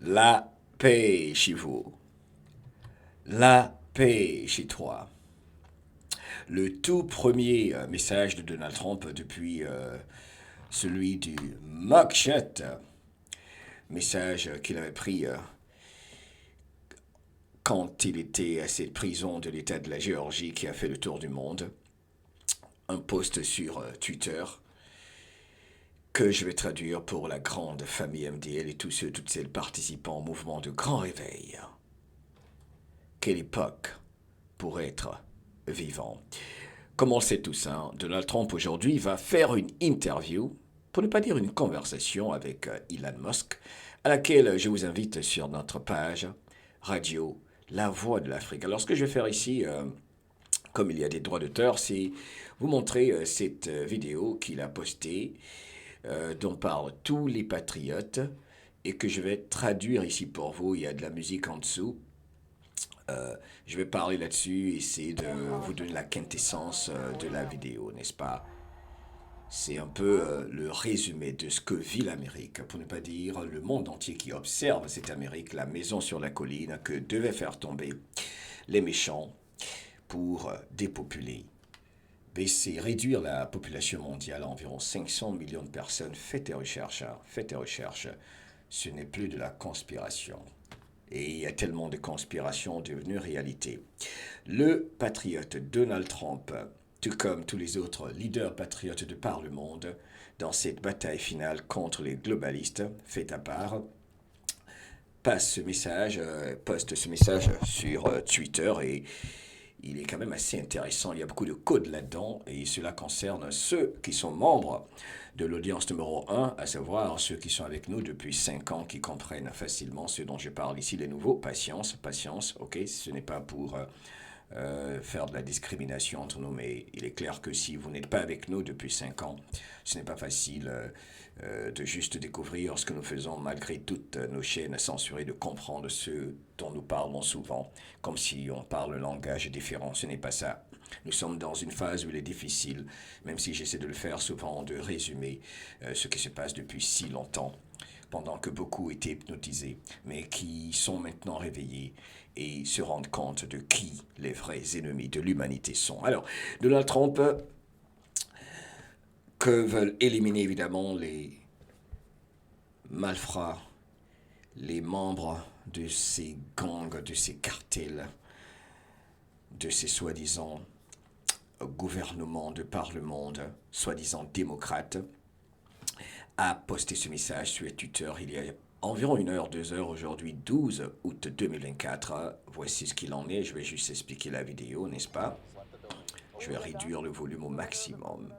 La paix chez vous. La paix chez toi. Le tout premier message de Donald Trump depuis celui du mugshot. Message qu'il avait pris quand il était à cette prison de l'État de la Géorgie qui a fait le tour du monde. Un post sur Twitter que je vais traduire pour la grande famille MDL et tous ceux, toutes celles participant au mouvement de grand réveil. Quelle époque pour être vivant. Comme on le sait tous, Donald Trump aujourd'hui va faire une interview, pour ne pas dire une conversation avec Elon Musk, à laquelle je vous invite sur notre page radio La Voix de l'Afrique. Alors ce que je vais faire ici, comme il y a des droits d'auteur, c'est vous montrer cette vidéo qu'il a postée, dont parlent tous les patriotes, et que je vais traduire ici pour vous. Il y a de la musique en dessous. Je vais parler là-dessus, essayer de vous donner la quintessence de la vidéo, n'est-ce pas? C'est un peu le résumé de ce que vit l'Amérique, pour ne pas dire le monde entier qui observe cette Amérique, la maison sur la colline que devaient faire tomber les méchants pour dépopuler, baisser, réduire la population mondiale à environ 500 millions de personnes. Faites tes recherches, faites tes recherches. Ce n'est plus de la conspiration. Et il y a tellement de conspirations devenues réalité. Le patriote Donald Trump, tout comme tous les autres leaders patriotes de par le monde, dans cette bataille finale contre les globalistes, fait à part, poste ce message sur Twitter et il est quand même assez intéressant. Il y a beaucoup de codes là-dedans et cela concerne ceux qui sont membres de l'audience numéro 1, à savoir ceux qui sont avec nous depuis 5 ans, qui comprennent facilement ce dont je parle ici, les nouveaux. Patience, patience, ok, ce n'est pas pour faire de la discrimination entre nous, mais il est clair que si vous n'êtes pas avec nous depuis 5 ans, ce n'est pas facile de juste découvrir ce que nous faisons malgré toutes nos chaînes censurées, de comprendre ce dont nous parlons souvent, comme si on parle un langage différent. Ce n'est pas ça. Nous sommes dans une phase où il est difficile, même si j'essaie de le faire souvent, de résumer ce qui se passe depuis si longtemps, pendant que beaucoup étaient hypnotisés, mais qui sont maintenant réveillés et se rendent compte de qui les vrais ennemis de l'humanité sont. Alors, Donald Trump, que veulent éliminer évidemment les malfrats, les membres de ces gangs, de ces cartels, de ces soi-disant gouvernements de par le monde, soi-disant démocrates, a posté ce message sur Twitter il y a environ 1 heure, 2 heures, aujourd'hui 12 août 2024. Voici ce qu'il en est. Je vais juste expliquer la vidéo, n'est-ce pas? Je vais réduire le volume au maximum.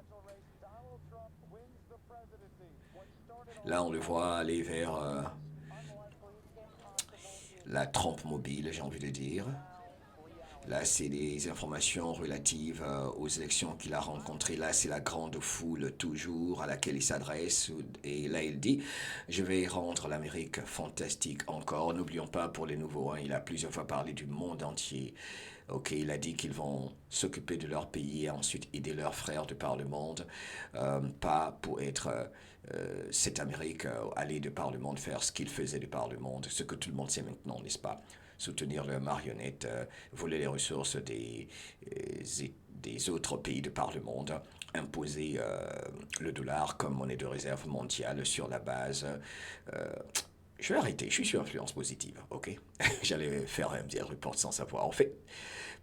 Là, on le voit aller vers la trompe mobile, j'ai envie de dire. Là, c'est des informations relatives aux élections qu'il a rencontrées. Là, c'est la grande foule toujours à laquelle il s'adresse. Et là, il dit, je vais rendre l'Amérique fantastique encore. N'oublions pas pour les nouveaux, il a plusieurs fois parlé du monde entier. Ok, il a dit qu'ils vont s'occuper de leur pays et ensuite aider leurs frères de par le monde. Pas pour être cette Amérique aller de par le monde faire ce qu'il faisait de par le monde. Ce que tout le monde sait maintenant, n'est-ce pas? Soutenir leurs marionnettes, voler les ressources des autres pays de par le monde, imposer le dollar comme monnaie de réserve mondiale sur la base. euh, je vais arrêter, je suis sur influence positive, ok? J'allais faire un MDR report sans savoir. En fait,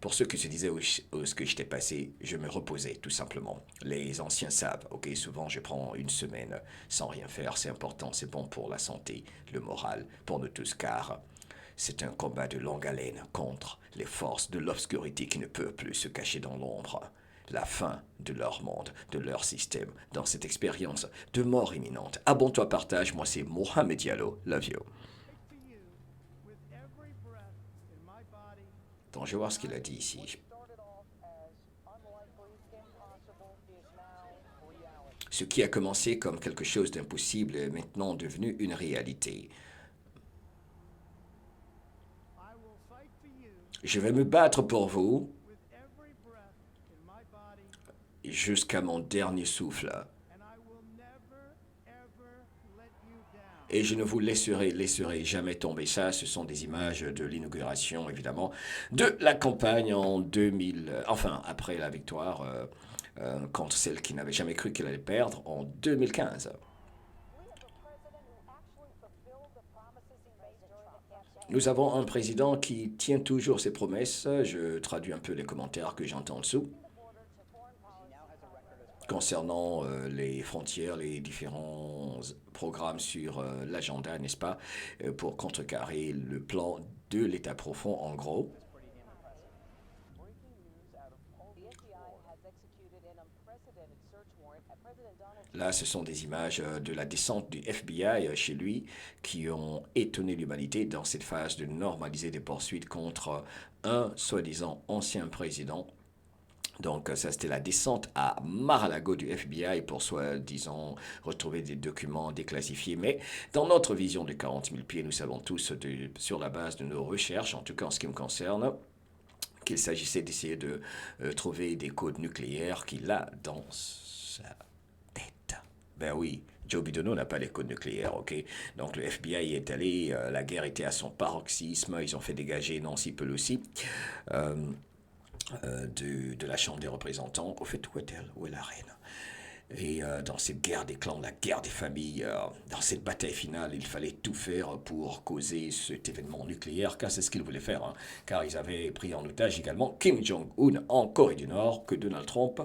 pour ceux qui se disaient où ce que j'étais passé, je me reposais tout simplement. Les anciens savent, ok? Souvent, je prends une semaine sans rien faire, c'est important, c'est bon pour la santé, le moral, pour nous tous, car c'est un combat de longue haleine contre les forces de l'obscurité qui ne peuvent plus se cacher dans l'ombre. La fin de leur monde, de leur système, dans cette expérience de mort imminente. Abonne-toi, partage, moi c'est Mohamed Diallo, love you. Donc je vais voir ce qu'il a dit ici. Ce qui a commencé comme quelque chose d'impossible est maintenant devenu une réalité. Je vais me battre pour vous jusqu'à mon dernier souffle. Et je ne vous laisserai jamais tomber ça. Ce sont des images de l'inauguration, évidemment, de la campagne en 2000, enfin, après la victoire contre celle qui n'avait jamais cru qu'elle allait perdre en 2015. Nous avons un président qui tient toujours ses promesses. Je traduis un peu les commentaires que j'entends en dessous concernant les frontières, les différents programmes sur l'agenda, n'est-ce pas, pour contrecarrer le plan de l'État profond, en gros. Là, ce sont des images de la descente du FBI chez lui qui ont étonné l'humanité dans cette phase de normaliser des poursuites contre un soi-disant ancien président. Donc ça, c'était la descente à Mar-a-Lago du FBI pour soi-disant retrouver des documents déclassifiés. Mais dans notre vision de 40 000 pieds, nous savons tous, sur la base de nos recherches, en tout cas en ce qui me concerne, qu'il s'agissait d'essayer de trouver des codes nucléaires qu'il a dans sa tête. Ben oui, Joe Biden n'a pas les codes nucléaires, ok? Donc le FBI est allé, la guerre était à son paroxysme, ils ont fait dégager Nancy Pelosi. De la Chambre des représentants. Au fait, où est-elle? Où est la reine? Et dans cette guerre des clans, la guerre des familles, dans cette bataille finale, il fallait tout faire pour causer cet événement nucléaire, car c'est ce qu'ils voulaient faire. Hein, car ils avaient pris en otage également Kim Jong-un en Corée du Nord, que Donald Trump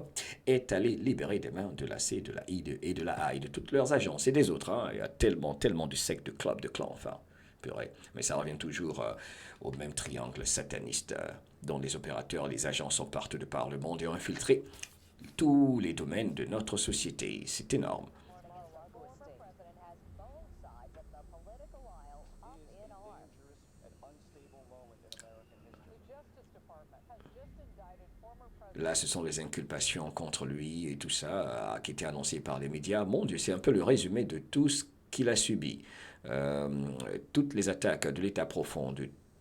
est allé libérer des mains de la C, de la I et de la A, et de toutes leurs agences et des autres. Hein. Il y a tellement de sectes, de clubs, de clans, enfin. Purée. Mais ça revient toujours au même triangle sataniste dont les opérateurs, les agents sont partout de par le monde et ont infiltré tous les domaines de notre société. C'est énorme. Là, ce sont les inculpations contre lui et tout ça qui étaient annoncées par les médias. Mon Dieu, c'est un peu le résumé de tout ce qu'il a subi. Euh, Toutes les attaques de l'État profond,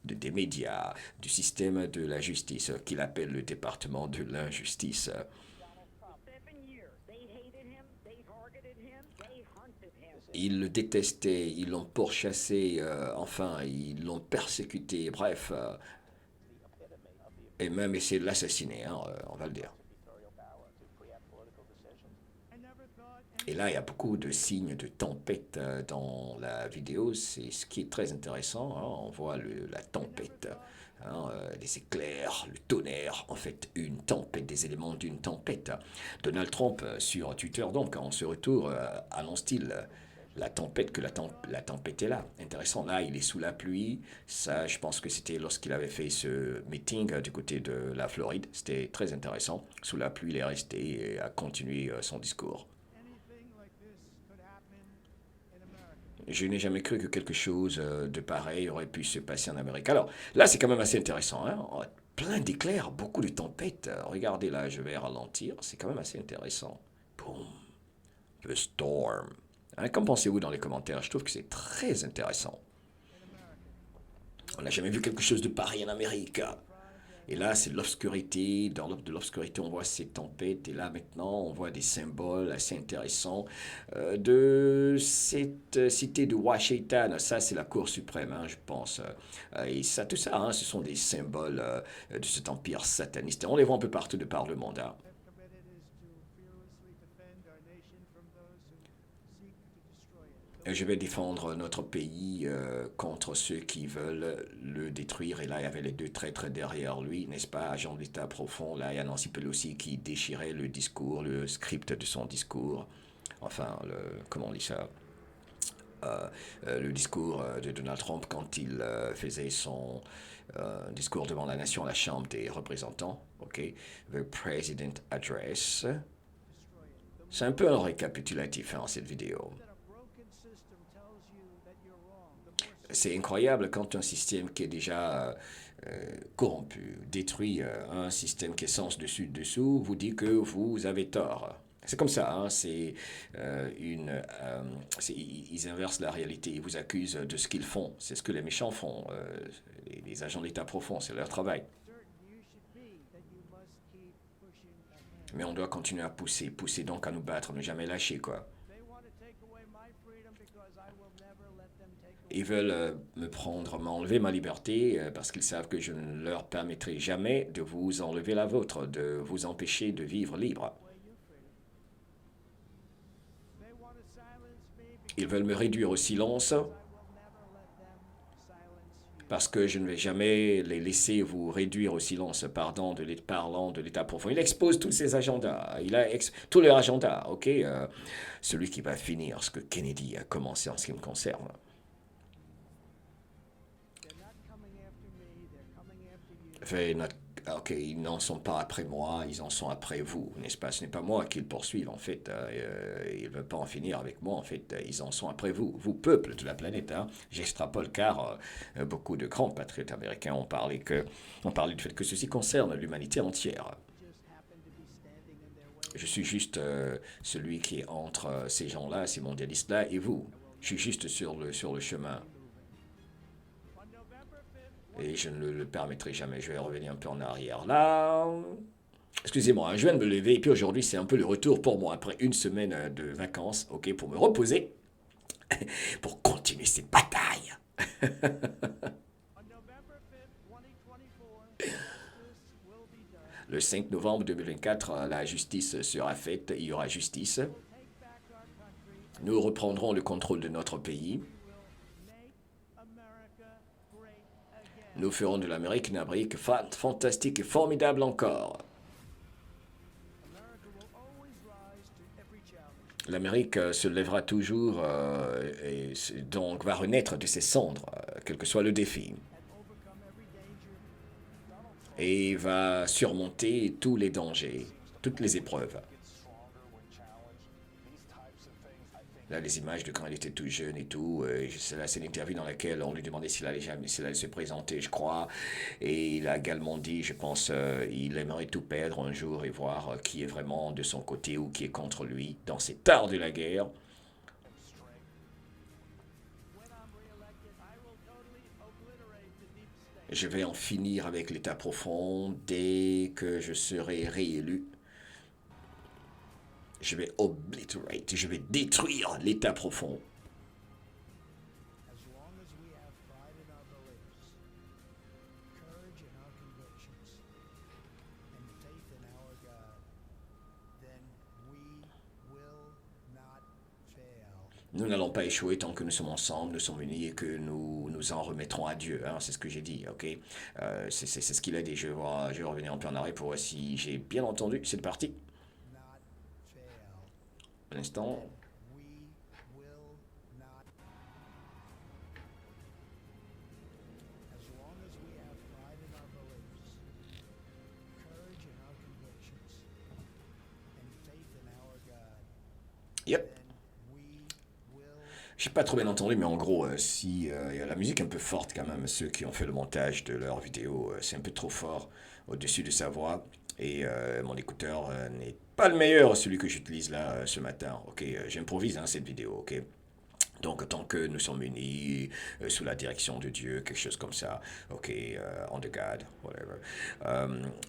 des médias, du système de la justice, qu'il appelle le département de l'injustice. Ils le détestaient, ils l'ont pourchassé, enfin, ils l'ont persécuté, bref, et même essayé de l'assassiner, hein, on va le dire. Et là, il y a beaucoup de signes de tempête dans la vidéo, c'est ce qui est très intéressant, hein. On voit la tempête, hein, les éclairs, le tonnerre, en fait, une tempête, des éléments d'une tempête. Donald Trump, sur Twitter, donc, en ce retour, annonce-t-il la tempête, que la tempête est là. Intéressant, là, il est sous la pluie. Ça, je pense que c'était lorsqu'il avait fait ce meeting du côté de la Floride. C'était très intéressant. Sous la pluie, il est resté et a continué son discours. Je n'ai jamais cru que quelque chose de pareil aurait pu se passer en Amérique. Alors, là, c'est quand même assez intéressant. Hein? Plein d'éclairs, beaucoup de tempêtes. Regardez là, je vais ralentir. C'est quand même assez intéressant. Boom. The storm. Hein, qu'en pensez-vous dans les commentaires? Je trouve que c'est très intéressant. On n'a jamais vu quelque chose de pareil en Amérique. Et là, c'est l'obscurité. Dans de l'obscurité, on voit ces tempêtes. Et là, maintenant, on voit des symboles assez intéressants de cette cité de Washington. Ça, c'est la Cour suprême, hein, je pense. Et ça, tout ça, hein, ce sont des symboles de cet empire sataniste. On les voit un peu partout de par le monde. Hein. Je vais défendre notre pays contre ceux qui veulent le détruire. Et là, il y avait les deux traîtres derrière lui, n'est-ce pas, agent de l'État profond. Là, il y a Nancy Pelosi qui déchirait le discours, le script de son discours. Enfin, comment on dit ça? Le discours de Donald Trump quand il faisait son discours devant la nation à la Chambre des représentants. OK? The President Address. C'est un peu un récapitulatif, hein, cette vidéo. C'est incroyable quand un système qui est déjà corrompu, détruit, un système qui est sens dessus dessous, vous dit que vous avez tort. C'est comme ça, hein, ils inversent la réalité, ils vous accusent de ce qu'ils font. C'est ce que les méchants font, les agents d'État profond, c'est leur travail. Mais on doit continuer à pousser donc à nous battre, ne jamais lâcher, quoi. Ils veulent me prendre, m'enlever ma liberté parce qu'ils savent que je ne leur permettrai jamais de vous enlever la vôtre, de vous empêcher de vivre libre. Ils veulent me réduire au silence parce que je ne vais jamais les laisser vous réduire au silence, parlant de l'État profond. Il expose tous ses agendas, tous leurs agendas, ok? Celui qui va finir ce que Kennedy a commencé en ce qui me concerne. Fait, ok, ils n'en sont pas après moi, ils en sont après vous, n'est-ce pas? Ce n'est pas moi qu'ils poursuivent, en fait. Ils ne veulent pas en finir avec moi, en fait. Ils en sont après vous, vous, peuple de la planète. Hein. J'extrapole car beaucoup de grands patriotes américains ont parlé du fait que ceci concerne l'humanité entière. Je suis juste celui qui est entre ces gens-là, ces mondialistes-là, et vous. Je suis juste sur le chemin. Et je ne le permettrai jamais. Je vais revenir un peu en arrière. Là, excusez-moi, je viens de me lever. Et puis aujourd'hui, c'est un peu le retour pour moi après une semaine de vacances, ok, pour me reposer, pour continuer cette bataille. Le 5 novembre 2024, la justice sera faite. Il y aura justice. Nous reprendrons le contrôle de notre pays. Nous ferons de l'Amérique une Amérique fantastique et formidable encore. L'Amérique se lèvera toujours et donc va renaître de ses cendres, quel que soit le défi. Et va surmonter tous les dangers, toutes les épreuves. Là, les images de quand il était tout jeune et tout. C'est l'interview dans laquelle on lui demandait s'il allait se présenter, je crois. Et il a également dit, je pense, il aimerait tout perdre un jour et voir qui est vraiment de son côté ou qui est contre lui dans cet art de la guerre. Je vais en finir avec l'État profond dès que je serai réélu. Je vais obliterate, je vais détruire l'État profond. Nous n'allons pas échouer tant que nous sommes ensemble, nous sommes unis et que nous nous en remettrons à Dieu. Hein, c'est ce que j'ai dit, ok? C'est ce qu'il a dit. Je vais revenir un peu en arrêt pour voir si j'ai bien entendu. C'est parti. Un instant. Yep. J'ai pas trop bien entendu, mais en gros, si il y a la musique un peu forte quand même, ceux qui ont fait le montage de leur vidéo, c'est un peu trop fort au-dessus de sa voix. Et mon écouteur n'est pas le meilleur, celui que j'utilise là ce matin. Ok, j'improvise hein, cette vidéo, ok. Donc, tant que nous sommes unis sous la direction de Dieu, quelque chose comme ça, ok, on the God, whatever.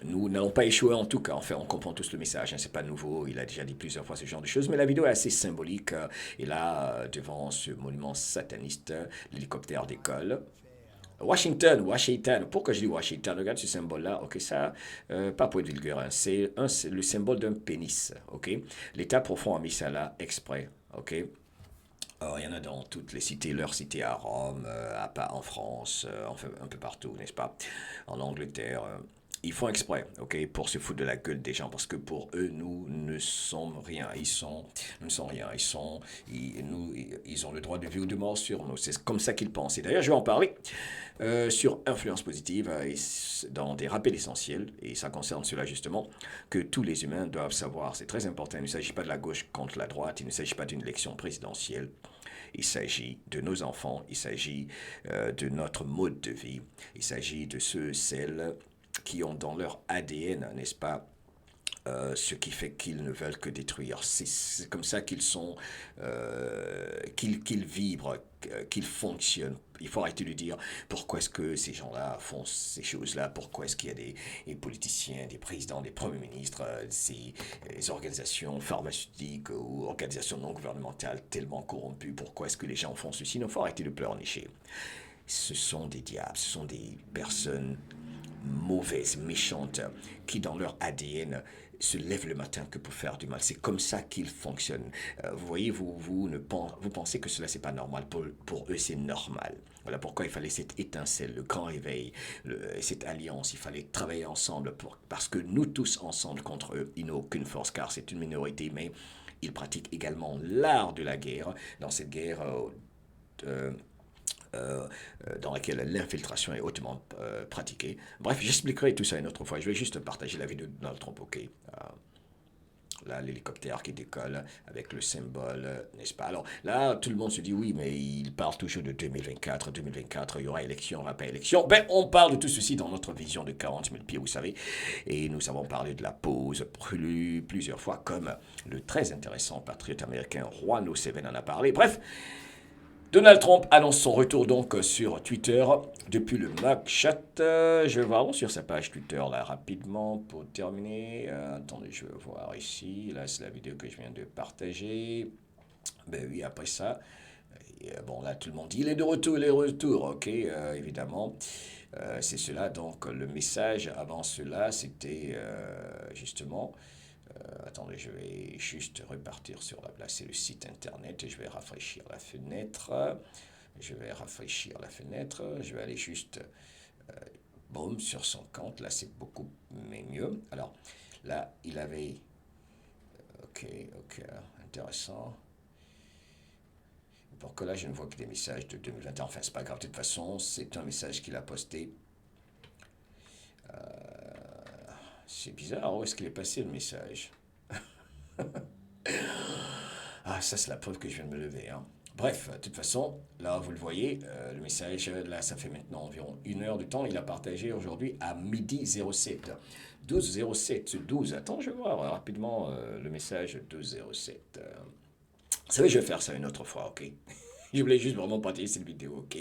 Nous n'allons pas échouer en tout cas, enfin, on comprend tous le message, hein, c'est pas nouveau, il a déjà dit plusieurs fois ce genre de choses, mais la vidéo est assez symbolique. Et là, devant ce monument sataniste, l'hélicoptère décolle. Washington. Pourquoi je dis Washington? Regarde ce symbole-là, ok, ça, pas pour être vulgaire, hein, c'est le symbole d'un pénis, ok. L'État profond a mis ça là exprès, ok. Il y en a dans toutes les cités, leurs cités à Rome, en France, enfin, un peu partout, n'est-ce pas? En Angleterre. Ils font exprès, ok, pour se foutre de la gueule des gens, parce que pour eux, nous ne sommes rien. Nous ne sommes rien. Ils ont le droit de vie ou de mort sur nous. C'est comme ça qu'ils pensent. Et d'ailleurs, je vais en parler sur influence positive dans des rappels essentiels, et ça concerne cela justement, que tous les humains doivent savoir. C'est très important. Il ne s'agit pas de la gauche contre la droite. Il ne s'agit pas d'une élection présidentielle. Il s'agit de nos enfants, il s'agit de notre mode de vie, il s'agit de ceux, celles qui ont dans leur ADN, n'est-ce pas, Ce qui fait qu'ils ne veulent que détruire. C'est comme ça qu'ils sont, qu'ils vibrent, qu'ils fonctionnent. Il faut arrêter de dire pourquoi est-ce que ces gens-là font ces choses-là, pourquoi est-ce qu'il y a des politiciens, des présidents, des premiers ministres, ces organisations pharmaceutiques ou organisations non gouvernementales tellement corrompues, pourquoi est-ce que les gens font ceci. Non, il faut arrêter de pleurnicher. Ce sont des diables, ce sont des personnes mauvaises, méchantes, qui dans leur ADN se lèvent le matin que pour faire du mal. C'est comme ça qu'ils fonctionnent. Vous voyez, vous pensez que cela c'est pas normal. Pour eux c'est normal. Voilà pourquoi il fallait cette étincelle, le grand réveil, cette alliance. Il fallait travailler ensemble parce que nous tous ensemble contre eux, ils n'ont aucune force car c'est une minorité, mais ils pratiquent également l'art de la guerre. Dans cette guerre, dans laquelle l'infiltration est hautement pratiquée. Bref, j'expliquerai tout ça une autre fois. Je vais juste partager la vidéo de Donald Trump, ok. Là, l'hélicoptère qui décolle avec le symbole, n'est-ce pas? Alors là, tout le monde se dit oui, mais il parle toujours de 2024. 2024, il y aura élection, il n'y aura pas élection. Ben, on parle de tout ceci dans notre vision de 40 000 pieds, vous savez. Et nous avons parlé de la pause plusieurs fois, comme le très intéressant patriote américain Juan O'Seven en a parlé. Bref, Donald Trump annonce son retour donc sur Twitter depuis le mugshot. Je vais voir sur sa page Twitter là rapidement pour terminer. Attendez, je vais voir ici. Là, c'est la vidéo que je viens de partager. Ben oui, après ça, bon là tout le monde dit il est de retour, il est de retour. Ok, évidemment. C'est cela, donc le message avant cela, c'était justement... attendez, je vais juste repartir sur la place, c'est le site internet, je vais rafraîchir la fenêtre, je vais rafraîchir la fenêtre, je vais aller juste, boum, sur son compte, là c'est beaucoup mieux. Alors, là, il avait, ok, intéressant. Pour que là, je ne vois que des messages de 2021, enfin c'est pas grave, de toute façon, c'est un message qu'il a posté. C'est bizarre, où est-ce qu'il est passé le message? Ah, ça, c'est la preuve que je viens de me lever. Hein. Bref, de toute façon, là, vous le voyez, le message, là, ça fait maintenant environ 1 heure de temps. Il a partagé aujourd'hui à midi 07. 12 12. Attends, je vais voir rapidement le message 12 07. Vous savez, je vais faire ça une autre fois, ok? Je voulais juste vraiment partager cette vidéo, ok?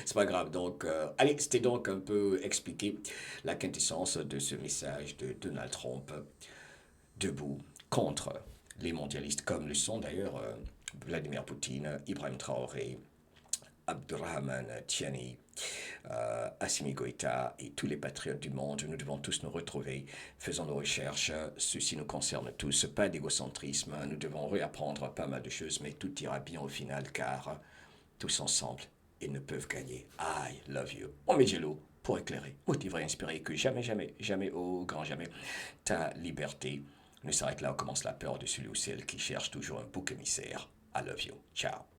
C'est pas grave. Donc, allez, c'était donc un peu expliquer la quintessence de ce message de Donald Trump debout contre les mondialistes, comme le sont d'ailleurs Vladimir Poutine, Ibrahim Traoré, Abdurrahman Tiani, Assimi Goïta et tous les patriotes du monde. Nous devons tous nous retrouver, faisons nos recherches, ceci nous concerne tous, pas d'égocentrisme, nous devons réapprendre pas mal de choses, mais tout ira bien au final, car tous ensemble, ils ne peuvent gagner. I love you. Omejelo, pour éclairer, motiver, inspirer, que jamais, jamais, jamais, au grand jamais, ta liberté ne s'arrête là où commence la peur de celui ou celle qui cherche toujours un bouc émissaire. I love you. Ciao.